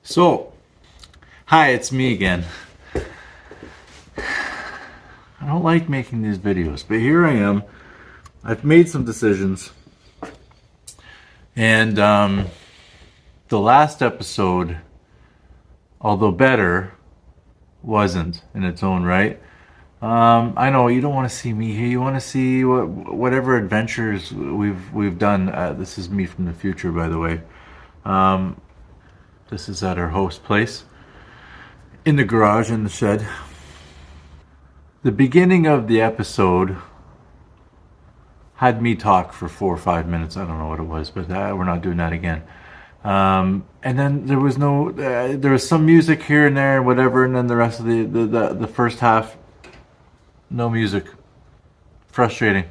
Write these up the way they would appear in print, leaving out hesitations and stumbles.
So, hi, it's me again. I don't like making these videos, but here I am. I've made some decisions. And the last episode, although better, wasn't in its own right. I know you don't want to see me here. You want to see whatever adventures we've done. This is me from the future, by the way. This is at our host place, in the garage, in the shed. The beginning of the episode had me talk for 4 or 5 minutes. I don't know what it was, but we're not doing that again. And then there was there was some music here and there, and whatever, and then the rest of the first half, no music. Frustrating.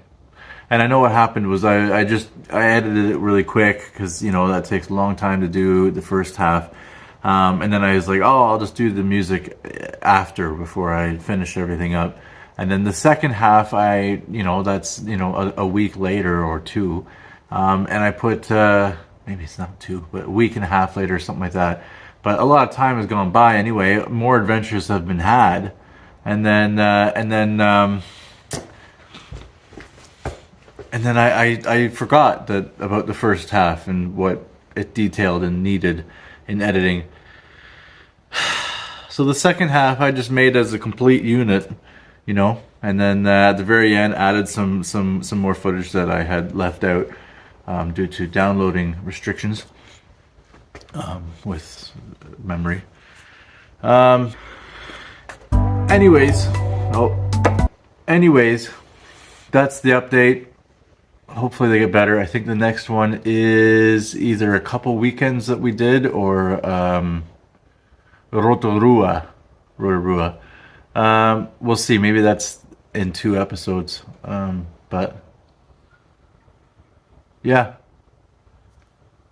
And I know what happened was I edited it really quick because that takes a long time to do the first half. And then I was like, oh, I'll just do the music before I finish everything up. And then the second half, that's a week later or two, and I put maybe it's not two, but a week and a half later, something like that. But a lot of time has gone by anyway. More adventures have been had, and then I forgot about the first half and what it detailed and needed in editing. So the second half I just made as a complete unit, and then at the very end added some more footage that I had left out due to downloading restrictions with memory. Anyways, that's the update. Hopefully they get better. I think the next one is either a couple weekends that we did or Rotorua. We'll see. Maybe that's in 2 episodes. But yeah,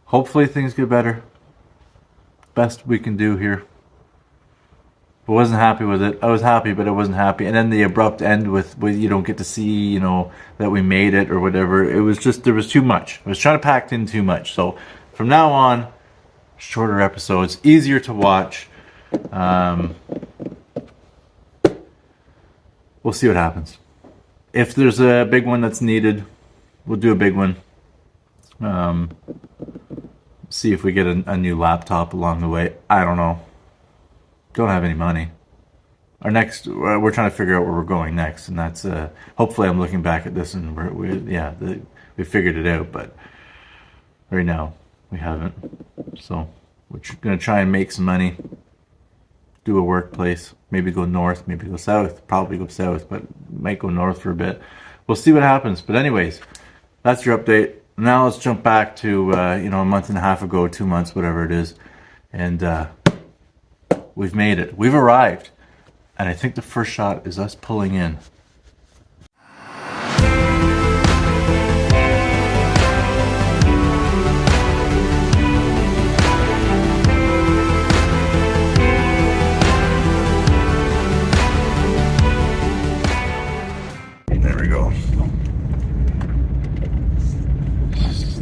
hopefully things get better. Best we can do here. I wasn't happy with it. I was happy, but I wasn't happy. And then the abrupt end with you don't get to see, that we made it or whatever. It was just, there was too much. I was trying to pack in too much. So from now on, shorter episodes, easier to watch. We'll see what happens. If there's a big one that's needed, we'll do a big one. See if we get a new laptop along the way. I don't know. Don't have any money. We're trying to figure out where we're going next, and that's hopefully I'm looking back at this and we figured it out, but right now we haven't. So we're gonna try and make some money, do a workplace, maybe go north, maybe go south. Probably go south, but might go north for a bit. We'll see what happens. But anyways, that's your update. Now let's jump back to a month and a half ago, 2 months, whatever it is, and we've made it. We've arrived. And I think the first shot is us pulling in. There we go.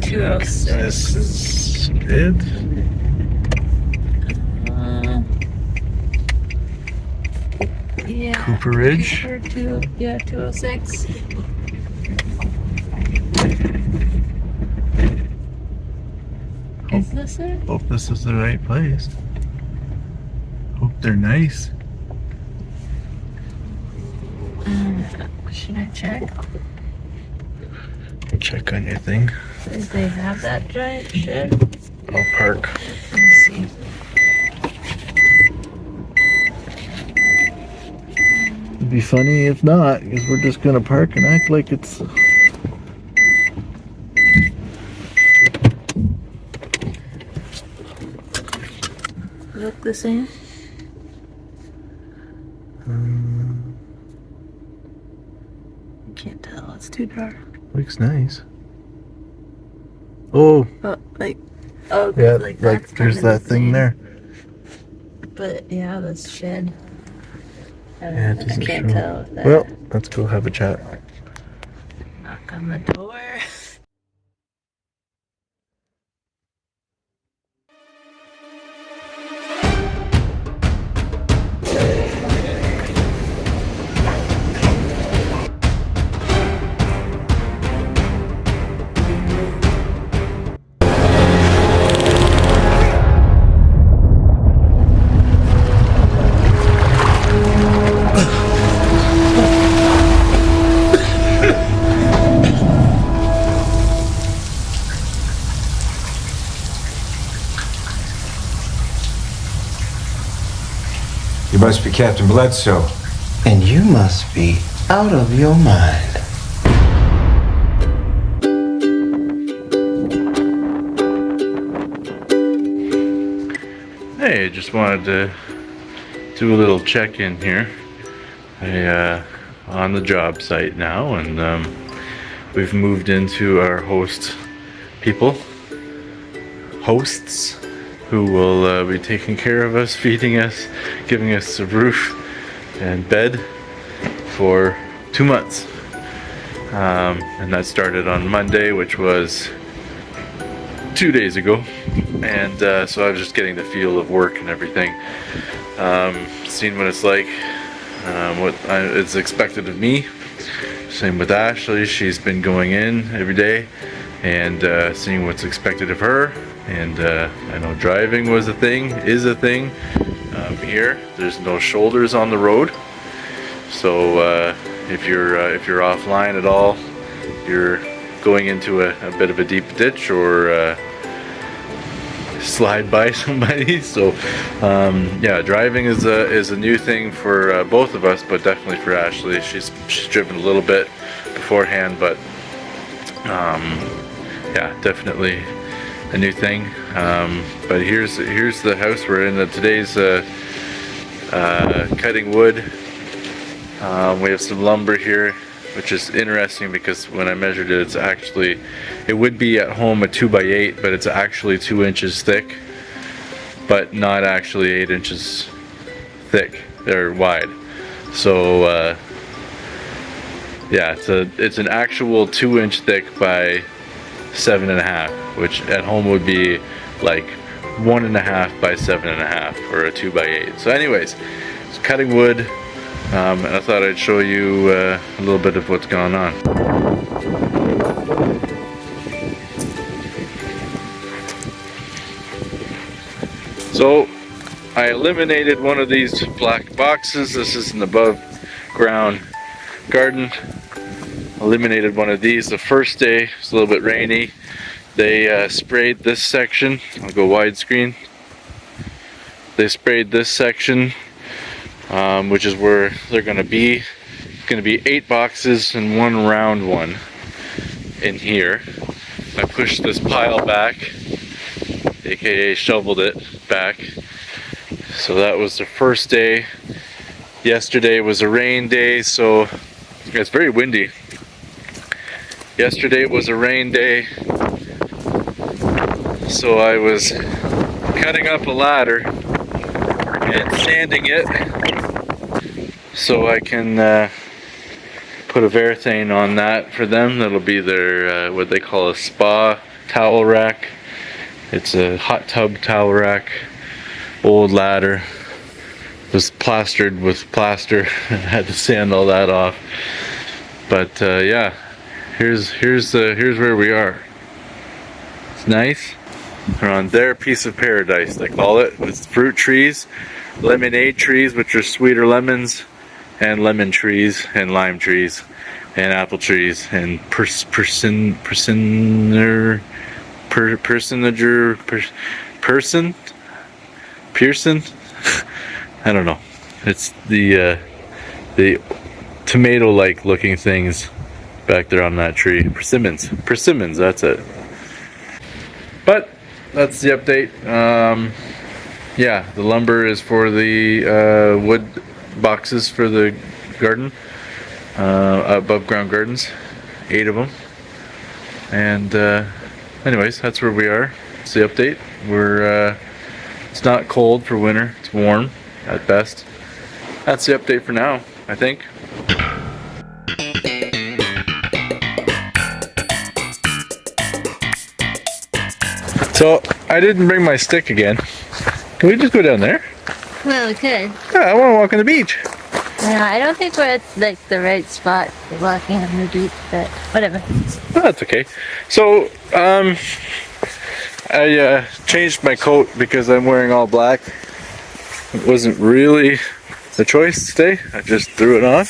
206. This is it. Yeah. Cooperage. 206. Is this it? Hope this is the right place. Hope they're nice. Should I check? Check on your thing. Did they have that giant shed? I'll park. Let me see. It'd be funny if not, because we're just gonna park and act like it's. Look the same? Can't tell, it's too dark. Looks nice. Oh, Oh, yeah, like there's kinda that the thing same. there. But yeah, this shed. Yeah, it I doesn't can't show. tell if that. Well, let's go have a chat. Knock on the door. must be Captain Bledsoe. And you must be out of your mind. Hey, just wanted to do a little check-in here. On the job site now, and we've moved into our hosts, who will be taking care of us, feeding us, giving us a roof and bed for 2 months. And that started on Monday, which was 2 days ago. And so I was just getting the feel of work and everything, seeing what it's like, what is expected of me. Same with Ashley. She's been going in every day and seeing what's expected of her. And I know driving is a thing here. There's no shoulders on the road, so if you're offline at all, you're going into a bit of a deep ditch or slide by somebody. So yeah, driving is a new thing for both of us, but definitely for Ashley. She's driven a little bit beforehand, but yeah, definitely a new thing. But here's the house we're in. Today's cutting wood. We have some lumber here, which is interesting because when I measured it, it would be at home a 2x8, but it's actually 2 inches thick, but not actually 8 inches thick or wide. So yeah, it's an actual 2 inch thick by 7.5, which at home would be like 1.5 by 7.5 for a 2x8. So anyways, it's cutting wood, and I thought I'd show you a little bit of what's going on. So I eliminated one of these black boxes. This is an above ground garden. Eliminated one of these the first day. It's a little bit rainy. They sprayed this section. I'll go widescreen. They sprayed this section, which is where they're going to be. It's going to be 8 boxes and 1 round one in here. I pushed this pile back, aka shoveled it back. So that was the first day. Yesterday was a rain day, so it's very windy. Yesterday was a rain day, so I was cutting up a ladder and sanding it so I can put a Varathane on that for them. That'll be their what they call a spa towel rack. It's a hot tub towel rack. Old ladder. Was plastered with plaster. I had to sand all that off. But yeah, here's where we are. It's nice. We're on their piece of paradise, they call it, with fruit trees, lemonade trees, which are sweeter lemons, and lemon trees, and lime trees, and apple trees, and person. I don't know. It's the tomato-like looking things back there on that tree. Persimmons, that's it. But that's the update. Yeah, the lumber is for the wood boxes for the garden, above ground gardens, 8 of them. And anyways, that's where we are. It's the update. It's not cold for winter. It's warm at best. That's the update for now, I think. So I didn't bring my stick again. Can we just go down there? Well, we could. Yeah, I want to walk on the beach. No, I don't think we're at like the right spot for walking on the beach, but whatever. Oh, that's okay. So I changed my coat because I'm wearing all black. It wasn't really the choice today. I just threw it on.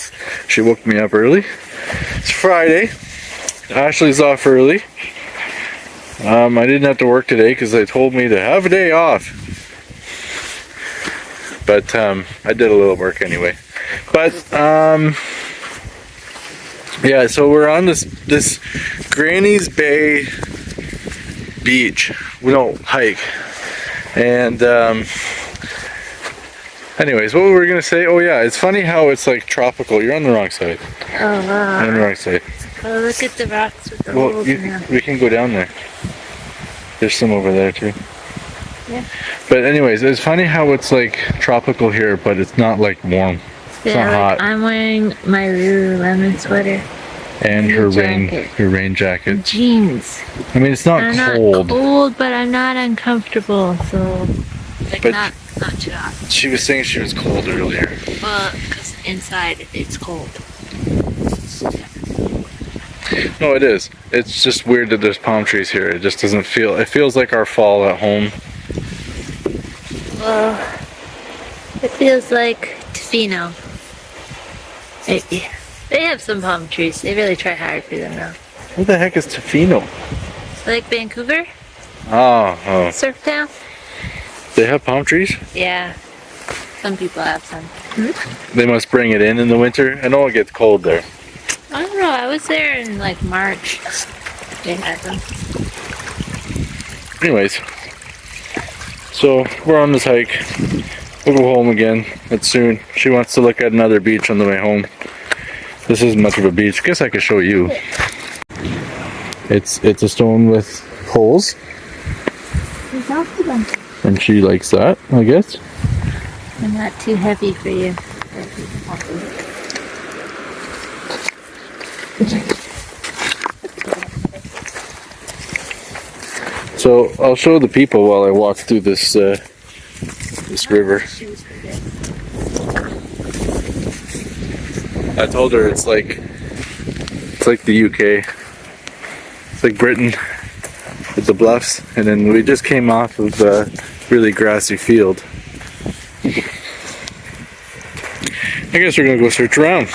She woke me up early. It's Friday. Ashley's off early. I didn't have to work today because they told me to have a day off. but I did a little work anyway. But yeah, so we're on this Granny's Bay beach. We don't hike. And anyways, what were we gonna say? Oh yeah, it's funny how it's like tropical. You're on the wrong side. Oh wow. You're on the wrong side. Oh, look at the rocks with the Well, holes in them. we can go down there. There's some over there too. Yeah. But anyways, it's funny how it's like tropical here, but it's not like warm. It's Yeah, not like hot. I'm wearing my Lululemon sweater. And and her the rain, jacket. her rain jacket. Jeans. I mean, it's not I'm cold. not cold, but I'm not uncomfortable, so like But- not too hot. She was saying she was cold earlier. Well, because inside it's cold. No, it is. It's just weird that there's palm trees here. It just doesn't feel. It feels like our fall at home. Well, it feels like Tofino. Maybe. They have some palm trees. They really try hard for them though. What the heck is Tofino? Like Vancouver, Oh, surf town. they have palm trees. Yeah, some people have some. They must bring it in the winter. I know it gets cold there. I don't know. I was there in like March. They had them. Anyways, so we're on this hike. We'll go home again. It's soon. She wants to look at another beach on the way home. This isn't much of a beach. Guess I could show you. It's a stone with holes, and she likes that, I guess. They're not too heavy for you. So I'll show the people while I walk through this river. I told her it's like the UK. It's like Britain with the bluffs, and then we just came off of a really grassy field. I guess we're gonna go search around.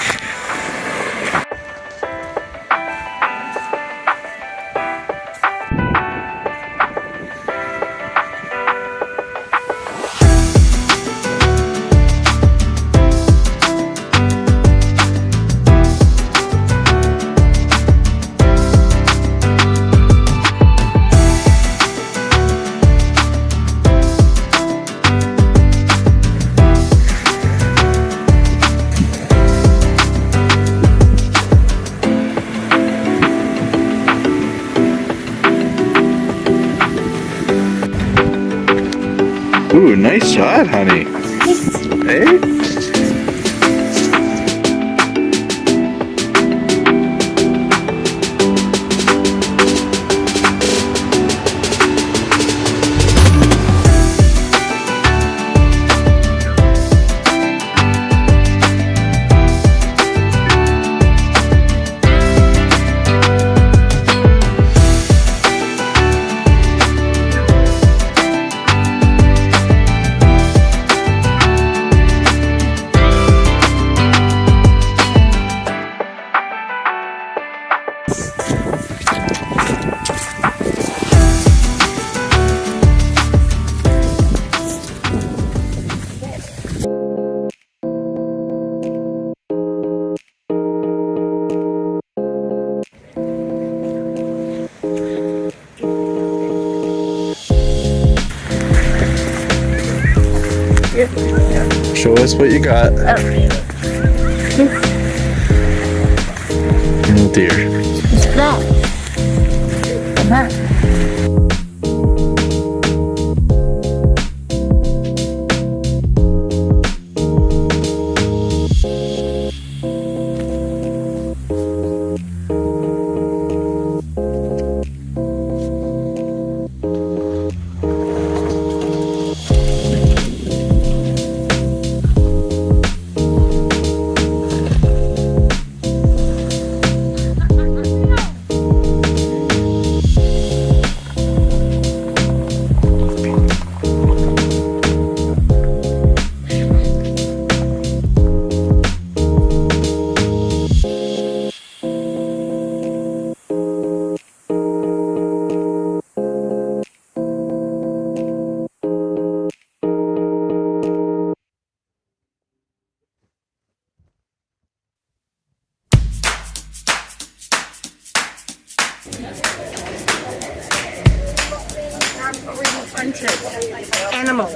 Ooh, nice shot, honey. Hey? Show us what you got. Oh dear. It's flat. Come on. animal.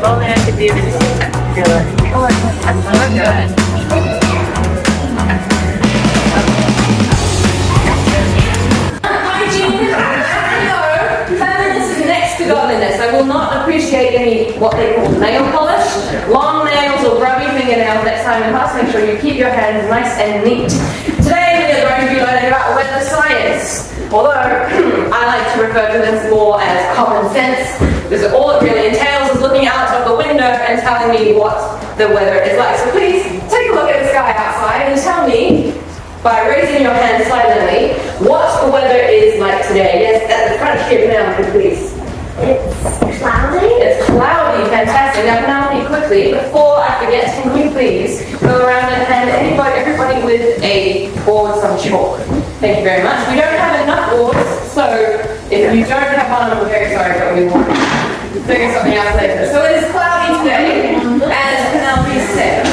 Only I could do this. Cleanliness is next to godliness. I will not appreciate any what they call nail polish, long nails or grubby fingernails next time in class. Make sure you keep your hands nice and neat. Today we are going to be learning about weather science. Although I like to refer to this more as common sense, because all it really entails is looking out of the window and telling me what the weather is like. So please take a look at the sky outside and tell me, by raising your hand silently, what the weather is like today. Yes, at the front here now, please. It's cloudy. It's cloudy, fantastic. Now me quickly, before I forget, can you please go around and hand everybody with a board some chalk? Thank you very much. We don't have enough boards, so if you don't have one, I'm very sorry, but we will figure something out later. So it is cloudy today, as Penelope said.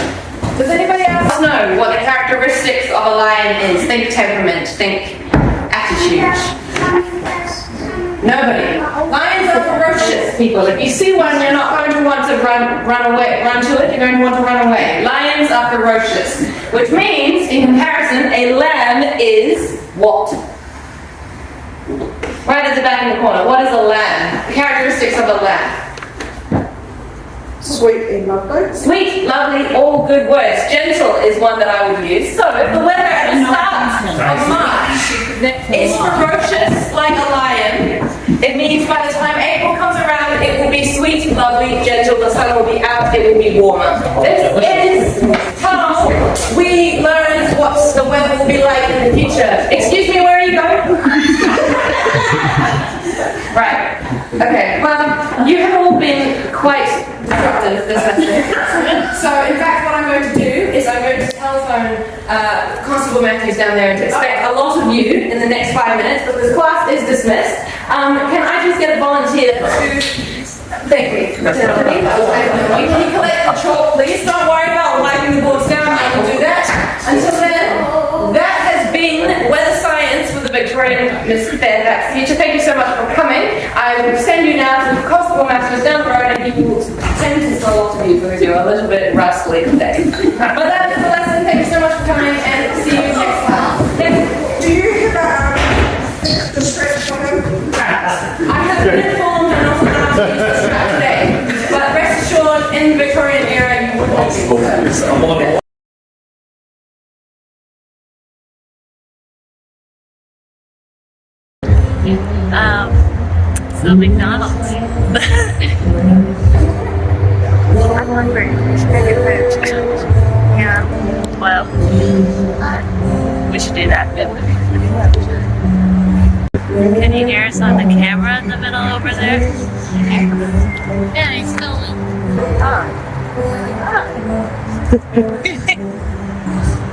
Does anybody else know what the characteristics of a lion is? Think temperament, think attitude. Nobody. Lions are ferocious people. If you see one, you're not going to want to run to it, you're going to want to run away. Lions are ferocious, which means, in comparison, a lamb is what? Right at the back in the corner. What is a lamb? The characteristics of a lamb. Sweet and lovely. Sweet, lovely, all good words. Gentle is one that I would use. So if the weather at the start of March is ferocious like a lion, it means by the time April comes around, it will be sweet, lovely, gentle, the sun will be out, it will be warmer. This is how we learn what the weather will be like in the future. Excuse me, where are you going? Right. Okay, well, you have all been quite disruptive this lesson. So, in fact, what I'm going to do is I'm going to telephone Constable Matthews down there and to expect a lot of you in the next 5 minutes, because class is dismissed. Can I just get a volunteer to... Thank you. Can you collect the chalk, please? Don't worry about wiping the boards down. I will do that. Until then, that has been Weather Science with the Victorian Miss Fairfax teacher. Thank you so much for coming. I will send you now to Constable Matthews down the road, and he will tend to sell off to you because you're a little bit rustly today. But that is the lesson. Thank you so much for coming, and see you next time. Do you have the stretch photo? I have been informed and also asked to use this strap today. But rest assured, in the Victorian era, you would not be so. So McDonald's. I'm hungry. Yeah. Well, we should do that. Can you hear us on the camera in the middle over there? Yeah, he's still in.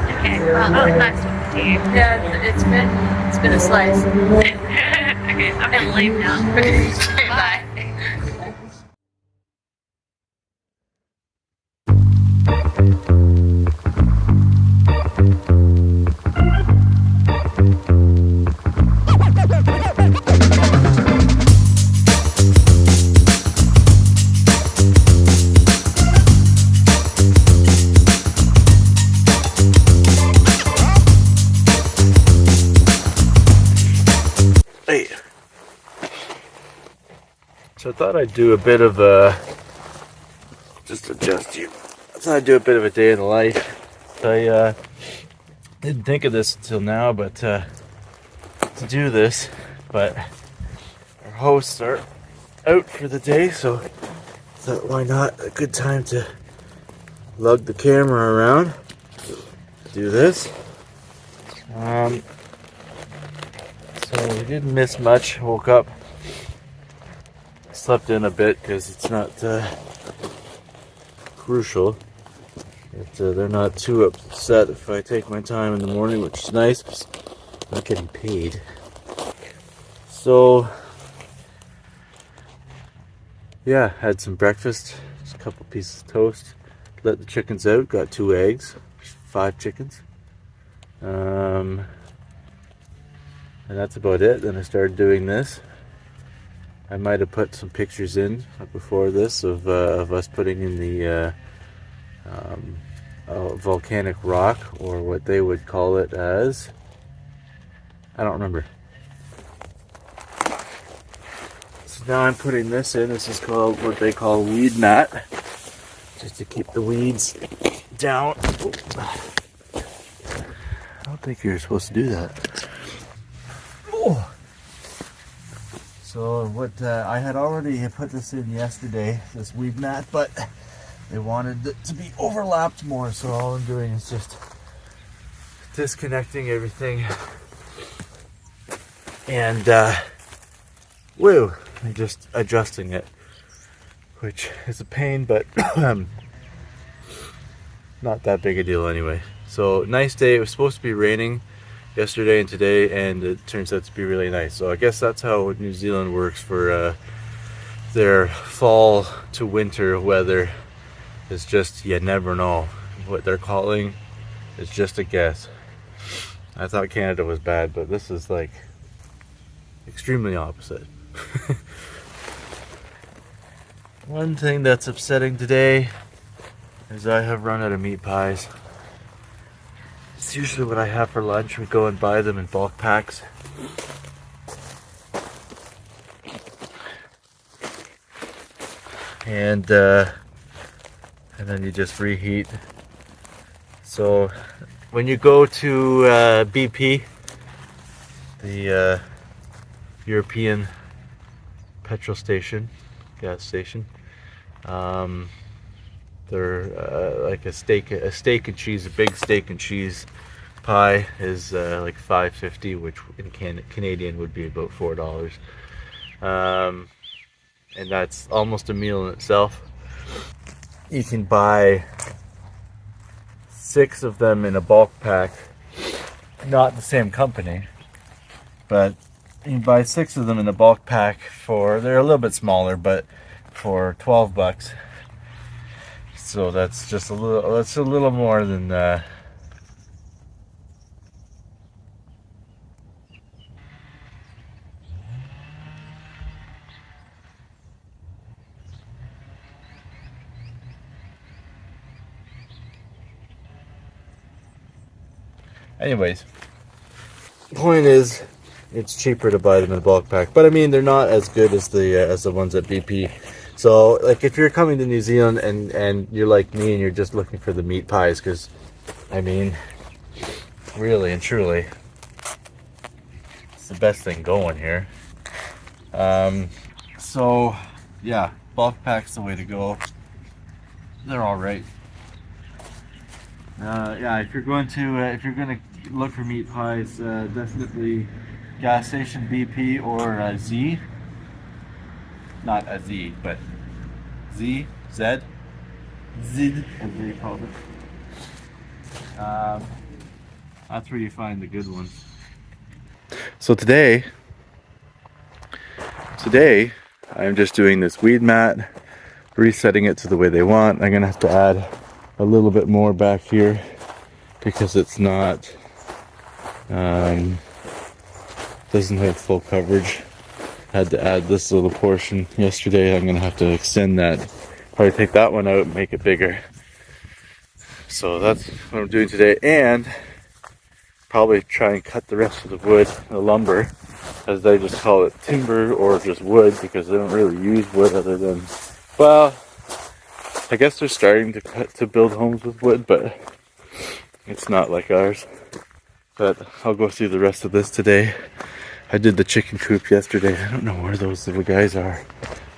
Okay. Oh, nice to meet you. Yeah, it's been a slice. Okay, I'm gonna leave now. Bye. Hey. So I thought I'd do a bit of just adjust you. I thought I'd do a bit of a day in the life. I didn't think of this until now, but to do this, but our hosts are out for the day, so I thought why not a good time to lug the camera around, do this. So we didn't miss much. Woke up, slept in a bit because it's not crucial. They're not too upset if I take my time in the morning, which is nice because I'm not getting paid. So yeah, had some breakfast, just a couple pieces of toast. Let the chickens out. Got 2 eggs, 5 chickens. And that's about it. Then I started doing this. I might have put some pictures in before this of us putting in the volcanic rock, or what they would call it as. I don't remember. So now I'm putting this in. This is called what they call weed mat, just to keep the weeds down. I don't think you're supposed to do that. Oh. So what I had already put this in yesterday, this weed mat, but they wanted it to be overlapped more, so all I'm doing is just disconnecting everything and I'm just adjusting it, which is a pain, but not that big a deal anyway. So nice day. It was supposed to be raining yesterday and today, and it turns out to be really nice. So I guess that's how New Zealand works for their fall to winter weather. It's just, you never know. What they're calling is just a guess. I thought Canada was bad, but this is like extremely opposite. One thing that's upsetting today is I have run out of meat pies. It's usually what I have for lunch. We go and buy them in bulk packs. And then you just reheat. So when you go to BP, the European petrol station, gas station, they're like a steak and cheese, a big steak and cheese pie is like $5.50, which in Canadian would be about $4. And that's almost a meal in itself. You can buy 6 of them in a bulk pack, not the same company, but you can buy 6 of them in a bulk pack they're a little bit smaller, but for $12. So that's just a little more than anyways, point is, it's cheaper to buy them in a bulk pack. But I mean, they're not as good as the ones at BP. So like, if you're coming to New Zealand and you're like me and you're just looking for the meat pies, because I mean, really and truly, it's the best thing going here. So yeah, bulk pack's the way to go. They're all right. Yeah, if you're gonna look for meat pies, definitely gas station BP or Z. Not a Z, but Z, as they call it. That's where you find the good ones. So today I'm just doing this weed mat, resetting it to the way they want. I'm gonna have to add a little bit more back here because it's not doesn't have full coverage. Had to add this little portion yesterday. I'm gonna have to extend that, probably take that one out and make it bigger. So that's what I'm doing today, and probably try and cut the rest of the wood, the lumber, as they just call it, timber or just wood, because they don't really use wood other than, well, I guess they're starting to build homes with wood, but it's not like ours. But I'll go through the rest of this today. I did the chicken coop yesterday. I don't know where those little guys are.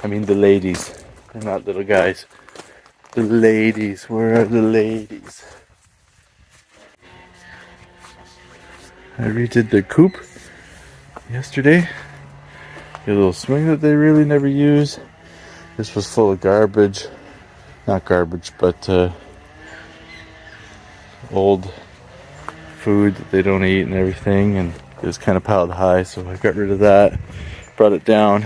I mean the ladies. They're not little guys. The ladies. Where are the ladies? I redid the coop yesterday. A little swing that they really never use. This was full of garbage. Not garbage, but old food that they don't eat and everything, and it was kind of piled high, so I got rid of that, brought it down,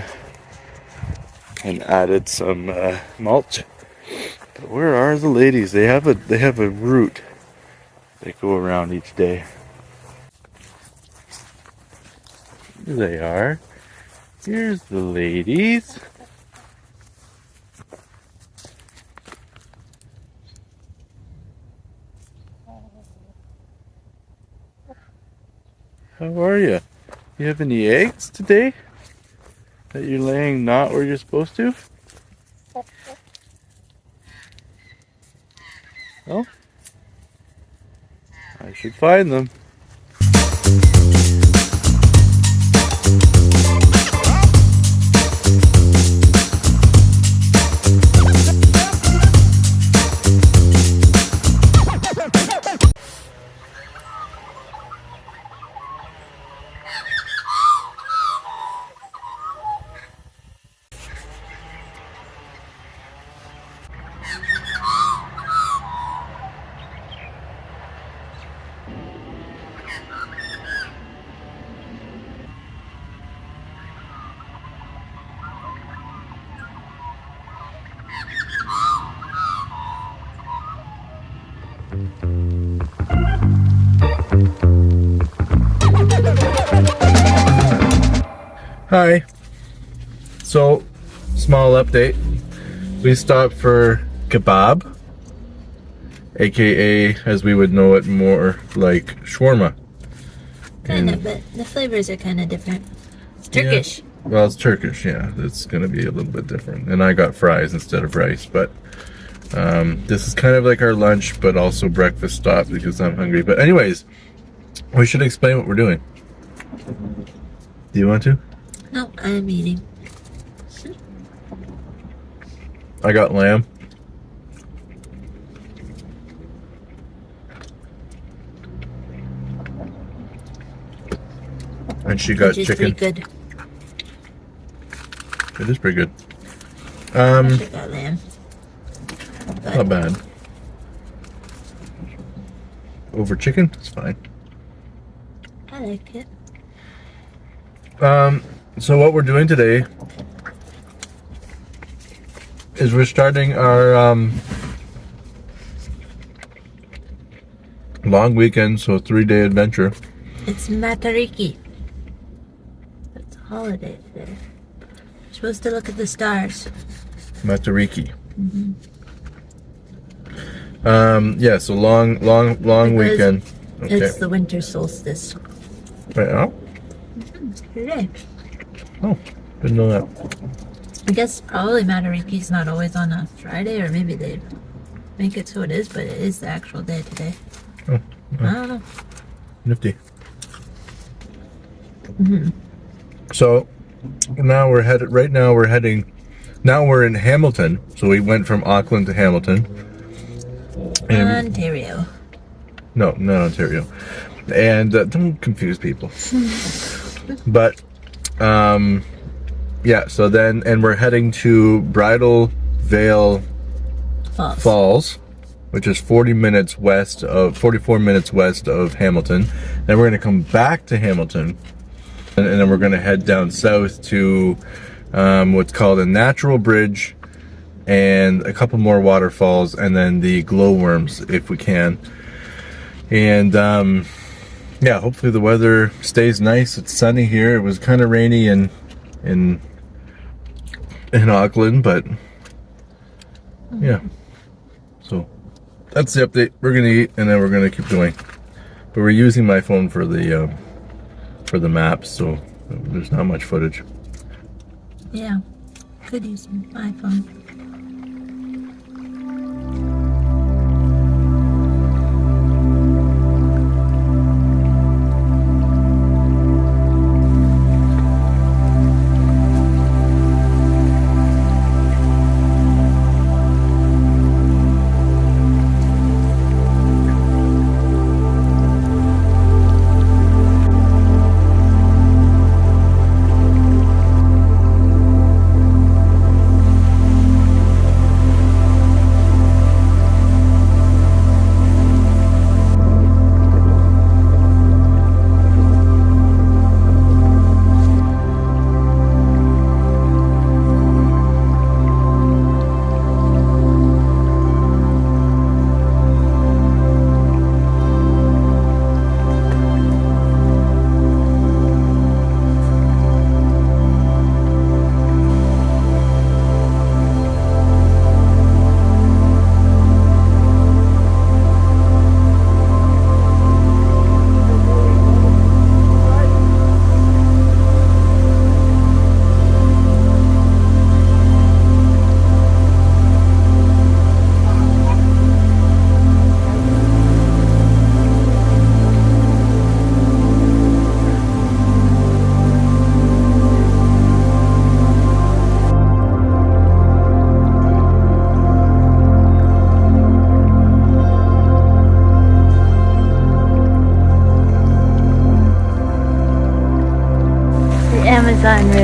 and added some mulch. But where are the ladies? They have a route they go around each day. Here they are. Here's the ladies. How are you? You have any eggs today that you're laying not where you're supposed to? No? I should find them. Hi. So, small update. We stopped for kebab, aka, as we would know it more, like shawarma. Kind of, but the flavors are kind of different. It's Turkish. Yeah. Well, it's Turkish, yeah. It's going to be a little bit different. And I got fries instead of rice, but this is kind of like our lunch, but also breakfast stop because I'm hungry. But anyways, we should explain what we're doing. Do you want to? No, I'm eating. I got lamb. And she got Which is chicken. pretty good. It is pretty good. I should got lamb. But Not bad. Over chicken? It's fine. I like it. So what we're doing today is we're starting our long weekend, so 3-day adventure. It's Matariki. It's a holiday today. We're supposed to look at the stars. Matariki. Yeah, so long Because weekend. Okay. It's the winter solstice Right now? today. Oh, didn't know that. I guess probably Matariki's not always on a Friday, or maybe they make it so it is, but it is the actual day today. Oh, I don't know. nifty. So now we're headed. Right now we're heading. Now we're in Hamilton. So we went from Auckland to Hamilton. And Ontario. no, not Ontario. And don't confuse people. But yeah. So then, and we're heading to Bridal Veil Falls, which is 44 minutes west of Hamilton. Then we're going to come back to Hamilton, and then we're going to head down south to what's called a natural bridge and a couple more waterfalls, and then the glowworms if we can. And yeah, hopefully the weather stays nice. It's sunny here. It was kind of rainy in Auckland, but yeah. So that's the update. We're gonna eat and then we're gonna keep going. But we're using my phone for the maps, so there's not much footage. Yeah, could use my phone.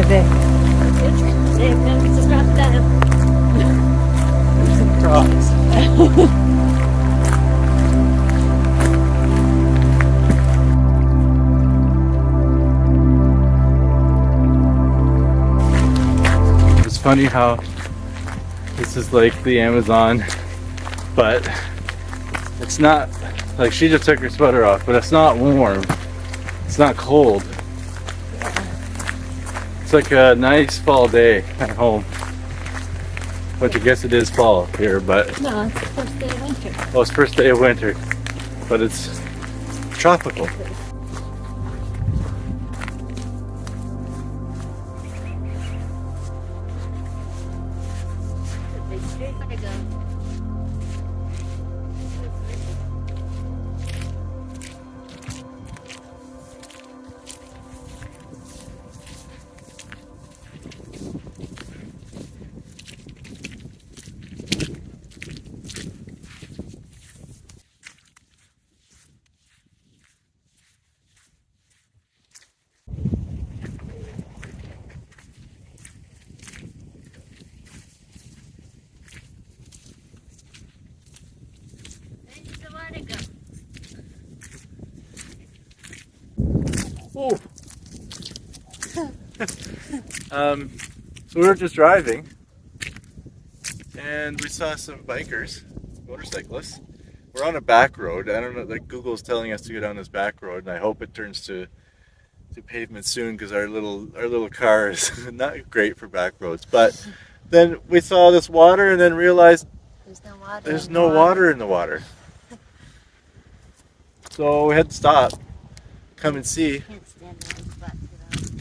there, there. There comes the crocodile. Some crocs. It's funny how this is like the Amazon, but it's not, like she just took her sweater off, but it's not warm. It's not cold. It's like a nice fall day at home. Which I guess it is fall here, but No, it's the first day of winter. well, it's first day of winter, but it's tropical. Oh. So we were just driving and we saw some bikers, motorcyclists. We're on a back road. I don't know, like Google's telling us to go down this back road, and I hope it turns to pavement soon because our little car is not great for back roads. But then we saw this water and then realized there's no water in the water. So we had to stop, come and see.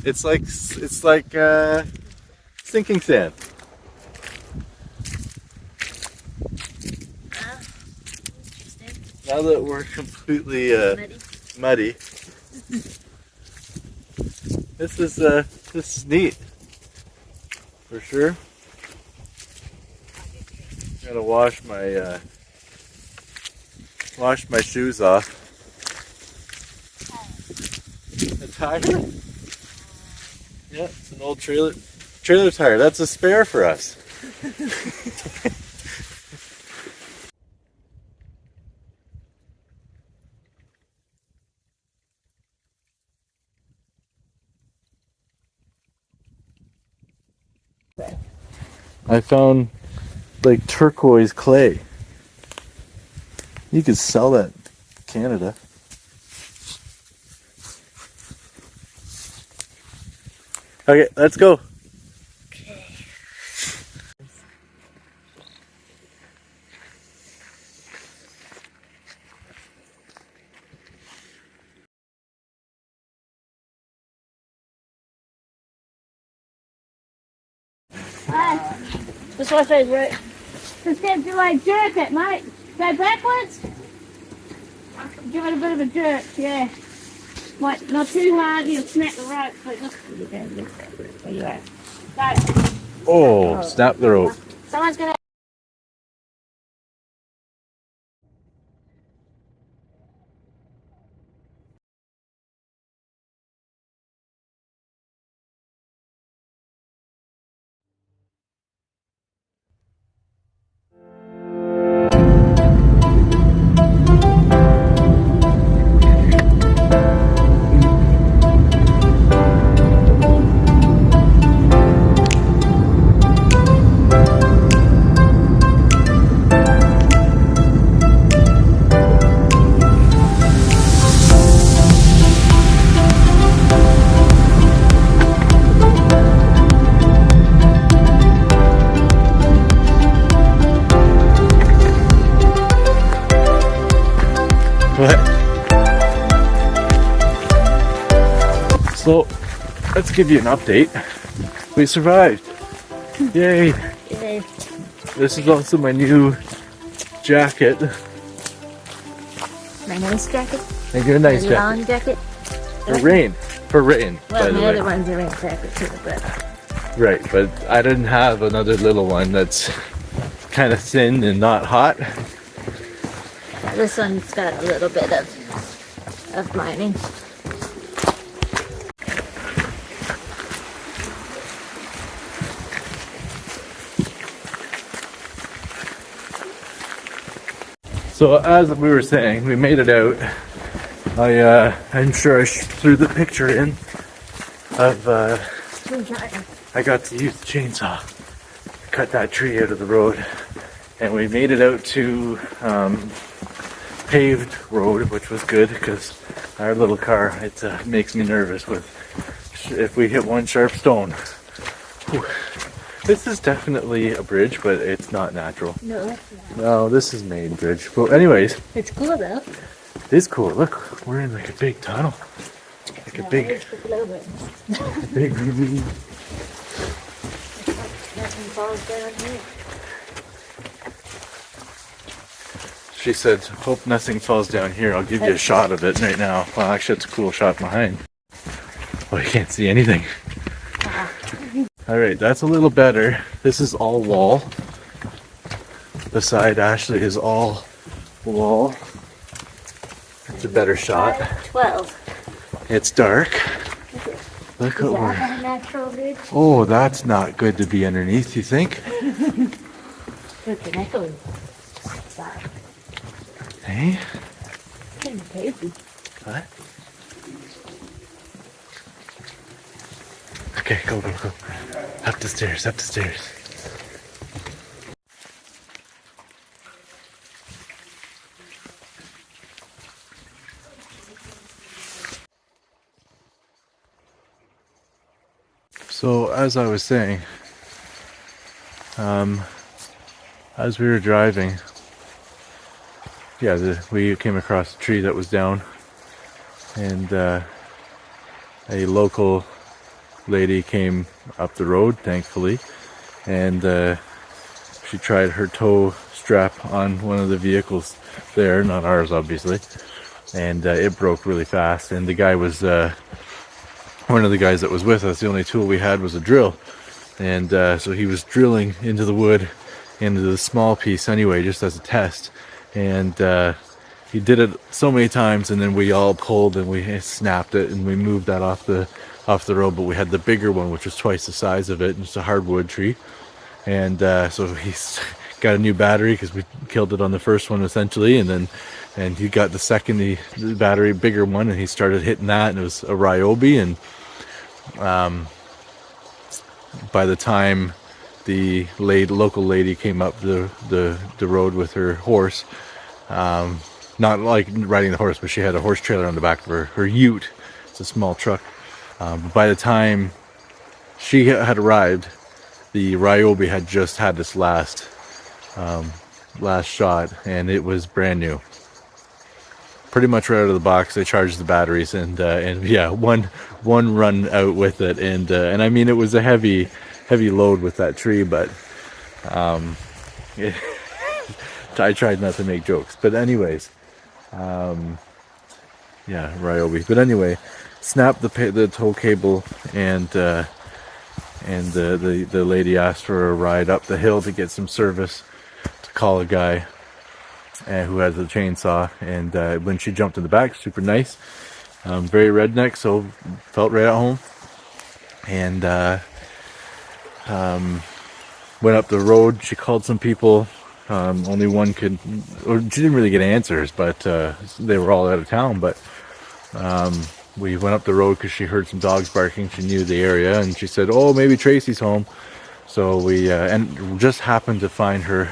It's like sinking sand. Now that we're completely muddy, this is neat for sure. Gotta wash my shoes off. A tire? Yeah, it's an old trailer tire. That's a spare for us. I found like turquoise clay. You could sell that in Canada. Okay, let's go. Okay. This one says right. Just get to like jerk it, mate. Go backwards. Give it a bit of a jerk, yeah. Like, not too hard, you'll snap the rope, but just where you at. Go. Oh, snap the rope. Someone's gonna. What? So, let's give you an update. We survived. Yay! Yay. This is also my new jacket. My nice jacket. Like your nice My jacket. long jacket. For rain. For rain, Well, by the my way. other one's a rain jacket too, but Right, but I didn't have another little one that's kind of thin and not hot. this one's got a little bit of lining. So as we were saying, we made it out. I'm sure I threw the picture in of I got to use the chainsaw to cut that tree out of the road, and we made it out to paved road, which was good because our little car, it makes me nervous with if we hit one sharp stone. Whew. This is definitely a bridge, but it's not natural. No, it's not. No, this is made bridge. But anyways, It's cool though. it is cool. Look, we're in like a big tunnel. Like a big, It's just a little bit. big ravine. Nothing falls down here. She said, hope nothing falls down here. I'll give you a shot of it right now. Well, actually, it's a cool shot behind. Oh, you can't see anything. All right, that's a little better. This is all wall. The side Ashley is all wall. It's a better shot. 12. It's dark. Look Is at that where. a natural bridge? Oh, that's not good to be underneath, you think? Look, an echo. Sorry. Hey? Kind of crazy. What? Okay, go. Up the stairs. So, as I was saying, as we were driving, we came across a tree that was down, and a local lady came up the road, thankfully, and she tried her tow strap on one of the vehicles there, not ours obviously, and it broke really fast, and the guy was one of the guys that was with us, the only tool we had was a drill, and so he was drilling into the wood, into the small piece anyway, just as a test, and he did it so many times, and then we all pulled and we snapped it and we moved that off the road, but we had the bigger one, which was twice the size of it, and it's a hardwood tree, and so he's got a new battery because we killed it on the first one essentially, and he got the battery bigger one, and he started hitting that, and it was a Ryobi, and by the time the local lady came up the road with her horse, not like riding the horse, but she had a horse trailer on the back of her ute. It's a small truck. By the time she had arrived, the Ryobi had just had its last shot, and it was brand new. Pretty much right out of the box. They charged the batteries, and yeah, one run out with it, and I mean, it was a heavy load with that tree, but I tried not to make jokes. But anyways, yeah, Ryobi. But anyway, snapped the tow cable, and the lady asked for a ride up the hill to get some service, to call a guy who has a chainsaw, and when she jumped in the back, super nice, very redneck, so felt right at home, and went up the road. She called some people, only one could, or she didn't really get answers, but they were all out of town, but we went up the road because she heard some dogs barking. She knew the area, and she said, oh, maybe Tracy's home. So we and just happened to find her,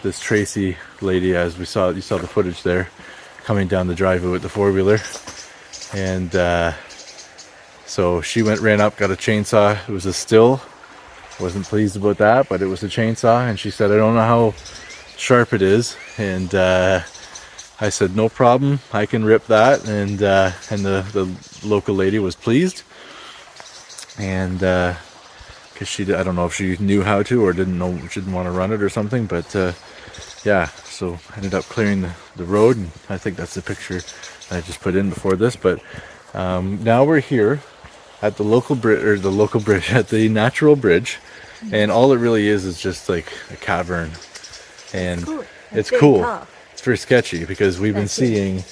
this Tracy lady, as you saw the footage there, coming down the driveway with the four-wheeler, and so she ran up, got a chainsaw. It was a still. Wasn't pleased about that, but it was a chainsaw, and she said, I don't know how sharp it is, and I said, no problem, I can rip that, and the local lady was pleased, and because I don't know if she knew how to or didn't want to run it or something, but yeah, so I ended up clearing the road, and I think that's the picture I just put in before this, but now we're here at the local bridge, at the natural bridge, and all it really is just like a cavern, and it's cool. It's very sketchy because we've been seeing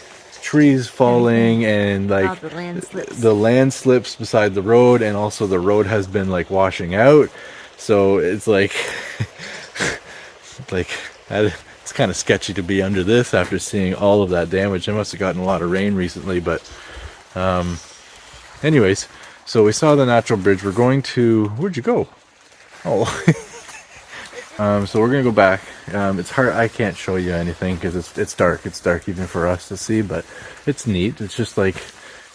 trees falling, and like the land slips beside the road, and also the road has been like washing out, so it's like it's kind of sketchy to be under this after seeing all of that damage. I must have gotten a lot of rain recently, but anyways, so we saw the natural bridge. We're going to, where'd you go? Oh. So we're gonna go back. It's hard, I can't show you anything because it's dark. It's dark even for us to see, but it's neat. It's just like,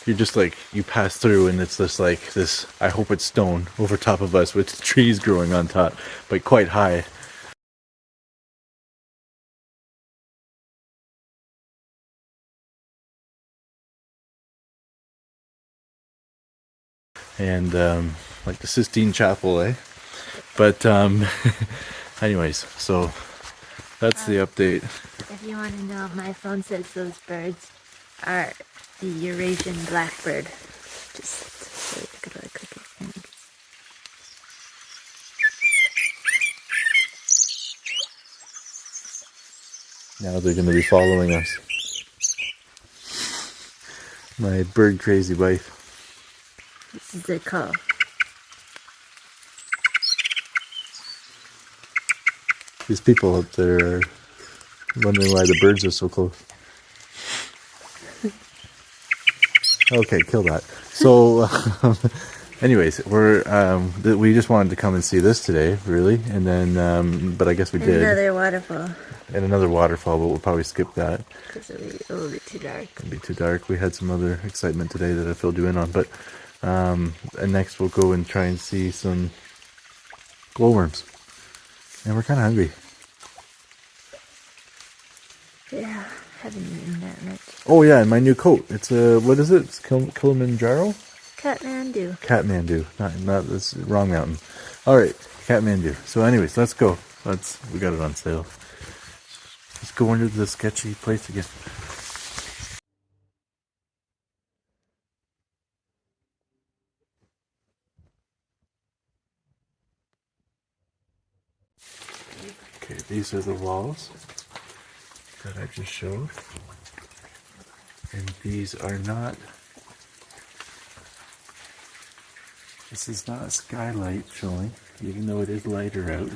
you pass through and it's just like this, I hope it's stone over top of us with trees growing on top, but quite high. And like the Sistine Chapel, eh? But anyways, so that's the update. If you want to know, my phone says those birds are the Eurasian blackbird. Just wait, look at the cookie. Now they're going to be following us. My bird crazy wife. This is their call. These people up there are wondering why the birds are so close. Okay, kill that. So, anyways, we just wanted to come and see this today, really, and then, but I guess we did. Another waterfall. And another waterfall, but we'll probably skip that. Because it'll be too dark. It'll be too dark. We had some other excitement today that I filled you in on, but and next we'll go and try and see some glowworms. And we're kind of hungry. Yeah, haven't eaten that much. Oh yeah, and my new coat. It's what is it? It's Kilimanjaro? Kathmandu. Not this wrong mountain. All right, Kathmandu. So anyways, let's go. We got it on sale. Let's go into the sketchy place again. Okay, these are the walls that I just showed. And these are not, this is not a skylight showing, even though it is lighter out.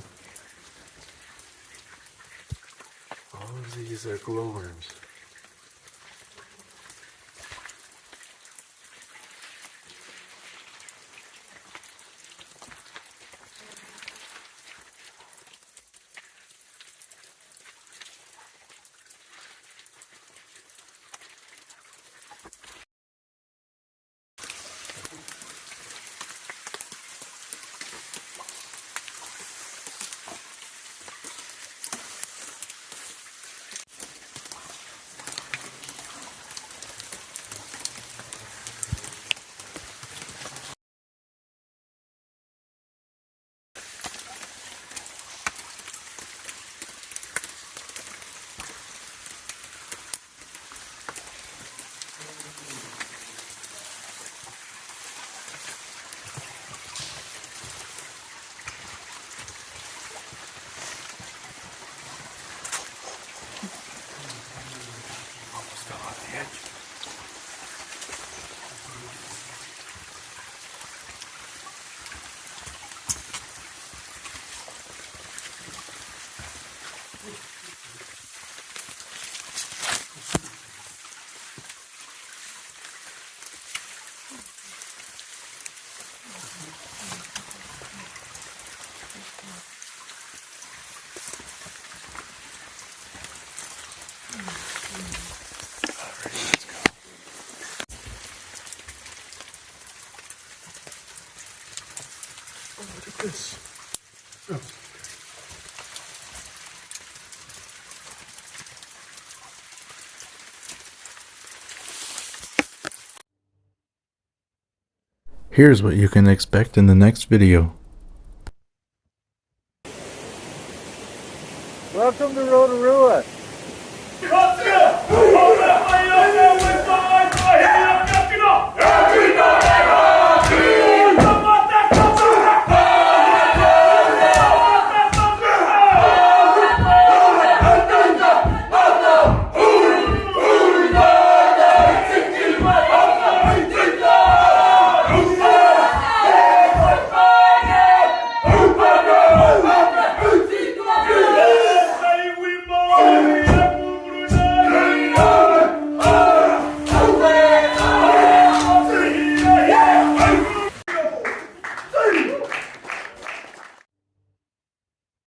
All of these are glowworms. This. Oh. Here's what you can expect in the next video. Welcome to Rotorua.